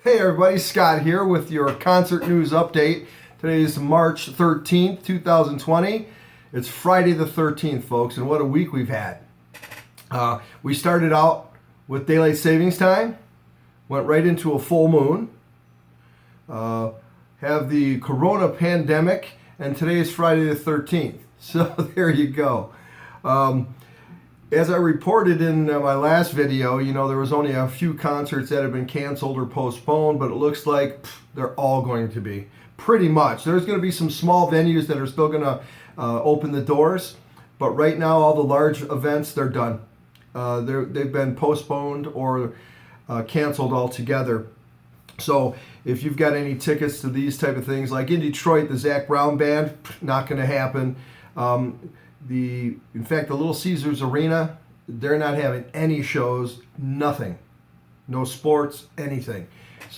Hey everybody, Scott here with your concert news update. Today is March 13th, 2020. It's Friday the 13th, folks, and what a week we've had. We started out with daylight savings time, went right into a full moon, have the corona pandemic, and today is Friday the 13th. So there you go. As I reported in my last video, there was only a few concerts that have been canceled or postponed, but it looks like they're all going to be. Pretty much. There's going to be some small venues that are still going to open the doors, but right now all the large events, they're done. They've been postponed or canceled altogether. So if you've got any tickets to these type of things, like in Detroit, the Zac Brown Band, not going to happen. In fact, the Little Caesars Arena, they're not having any shows, nothing. No sports, anything.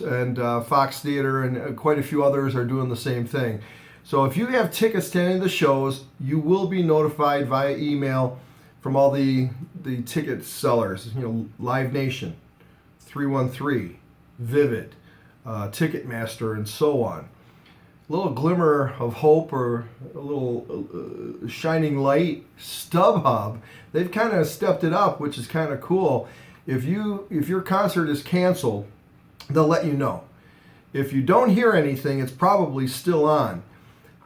And Fox Theater and quite a few others are doing the same thing. So if you have tickets to any of the shows, you will be notified via email from all the ticket sellers. Live Nation, 313, Vivid, Ticketmaster, and so on. A little glimmer of hope or a little shining light, StubHub, they've kind of stepped it up, which is kind of cool. If your concert is canceled, they'll let you know. If you don't hear anything, it's probably still on.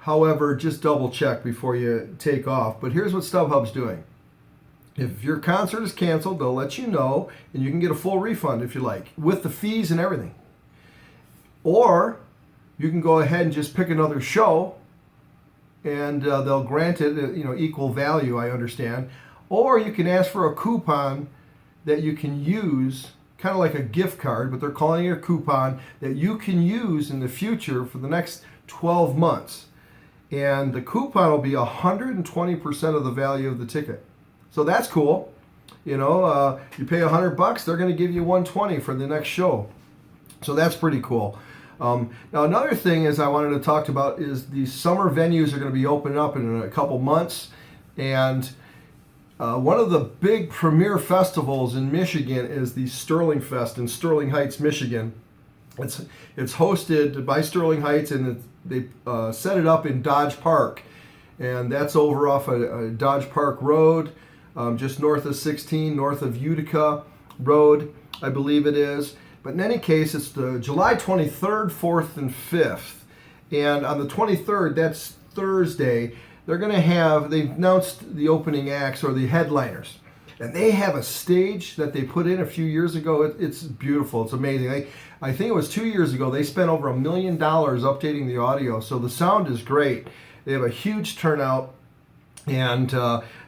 However, just double check before you take off. But here's what StubHub's doing. If your concert is canceled, they'll let you know, and you can get a full refund if you like, with the fees and everything. Or you can go ahead and just pick another show, and they'll grant it, equal value, I understand. Or you can ask for a coupon that you can use, kind of like a gift card, but they're calling it a coupon that you can use in the future for the next 12 months. And the coupon will be 120% of the value of the ticket. So that's cool. You pay $100, they're going to give you $120 for the next show. So that's pretty cool. Now another thing I wanted to talk about is the summer venues are going to be opening up in a couple months, and one of the big premier festivals in Michigan is the Sterling Fest in Sterling Heights, Michigan. It's hosted by Sterling Heights, and they set it up in Dodge Park, and that's over off a Dodge Park Road, just north of 16, north of Utica Road, I believe it is. But in any case, it's the July 23rd, 4th, and 5th. And on the 23rd, that's Thursday, they've announced the opening acts or the headliners. And they have a stage that they put in a few years ago. It's beautiful. It's amazing. I think it was 2 years ago, they spent over $1 million updating the audio. So the sound is great. They have a huge turnout. And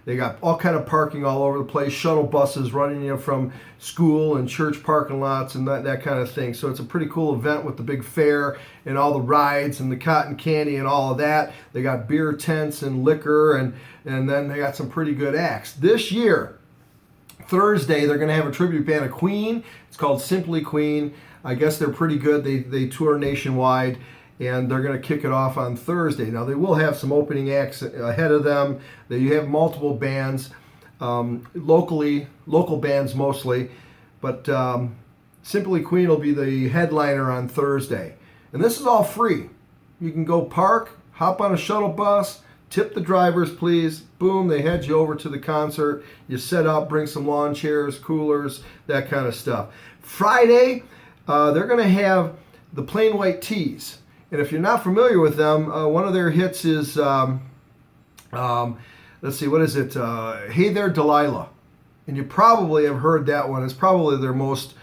they got all kind of parking all over the place, shuttle buses running from school and church parking lots and that kind of thing. So it's a pretty cool event with the big fair and all the rides and the cotton candy and all of that. They got beer tents and liquor, and then they got some pretty good acts. This year, Thursday, they're going to have a tribute band of Queen. It's called Simply Queen. I guess they're pretty good. They tour nationwide. And they're going to kick it off on Thursday. Now, they will have some opening acts ahead of them. You have multiple bands, local bands mostly. But Simply Queen will be the headliner on Thursday. And this is all free. You can go park, hop on a shuttle bus, tip the drivers, please. Boom, they head you over to the concert. You set up, bring some lawn chairs, coolers, that kind of stuff. Friday, they're going to have the Plain White Tees. And if you're not familiar with them, one of their hits is, let's see, what is it? Hey There, Delilah. And you probably have heard that one. It's probably their most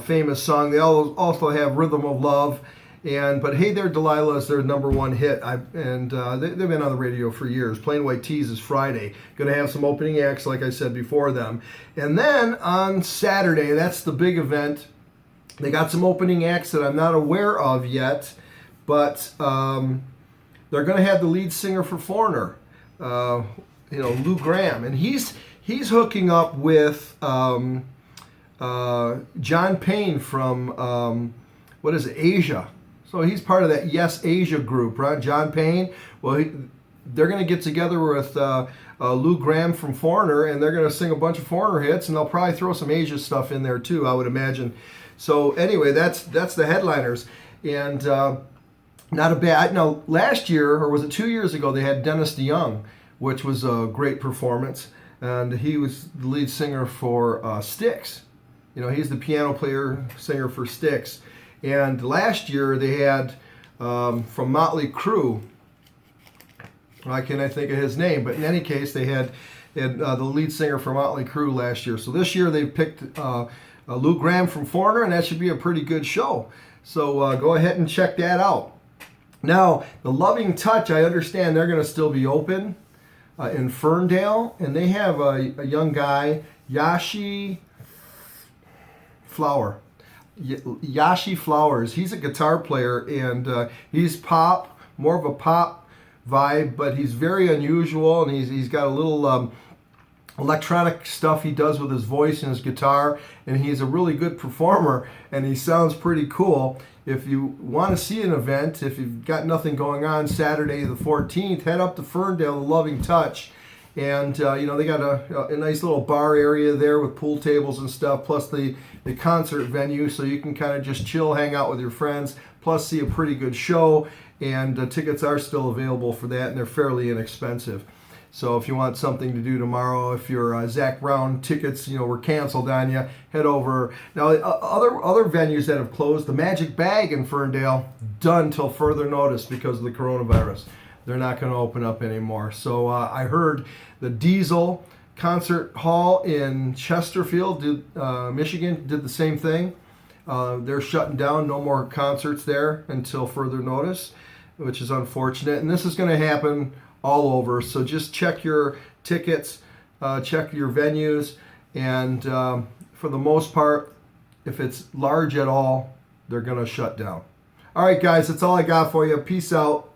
famous song. They also have Rhythm of Love. But Hey There, Delilah is their #1 hit. They've been on the radio for years. Plain White Tees is Friday. Going to have some opening acts, like I said before them. And then on Saturday, that's the big event. They got some opening acts that I'm not aware of yet. But they're going to have the lead singer for Foreigner, Lou Gramm, and he's hooking up with John Payne from Asia. So he's part of that Yes Asia group, right? John Payne. Well, they're going to get together with Lou Gramm from Foreigner, and they're going to sing a bunch of Foreigner hits, and they'll probably throw some Asia stuff in there too, I would imagine. So anyway, that's the headliners, and not a bad. Now last year, or was it 2 years ago, they had Dennis DeYoung, which was a great performance, and he was the lead singer for Styx. You know, he's the piano player, singer for Styx. And last year they had from Motley Crue. Why can't I think of his name? But in any case, they had the lead singer for Motley Crue last year. So this year they've picked Lou Gramm from Foreigner, and that should be a pretty good show. So go ahead and check that out. Now, the Loving Touch, I understand they're going to still be open in Ferndale, and they have a young guy, Yashi Flowers. He's a guitar player, and he's pop, more of a pop vibe, but he's very unusual, and he's got a little electronic stuff he does with his voice and his guitar, and he's a really good performer, and he sounds pretty cool. If you want to see an event, if you've got nothing going on, Saturday the 14th, head up to Ferndale, the Loving Touch. And, you know, they got a nice little bar area there with pool tables and stuff, plus the concert venue, so you can kind of just chill, hang out with your friends, plus see a pretty good show. And tickets are still available for that, and they're fairly inexpensive. So if you want something to do tomorrow, if your Zach Brown tickets, you know, were canceled on you, head over. Now, other venues that have closed, the Magic Bag in Ferndale, done till further notice because of the coronavirus. They're not going to open up anymore. So I heard the Diesel Concert Hall in Chesterfield, Michigan, did the same thing. They're shutting down, no more concerts there until further notice, which is unfortunate. And this is going to happen all over. So just check your tickets, check your venues, and for the most part, if it's large at all, they're going to shut down. All right, guys, that's all I got for you. Peace out.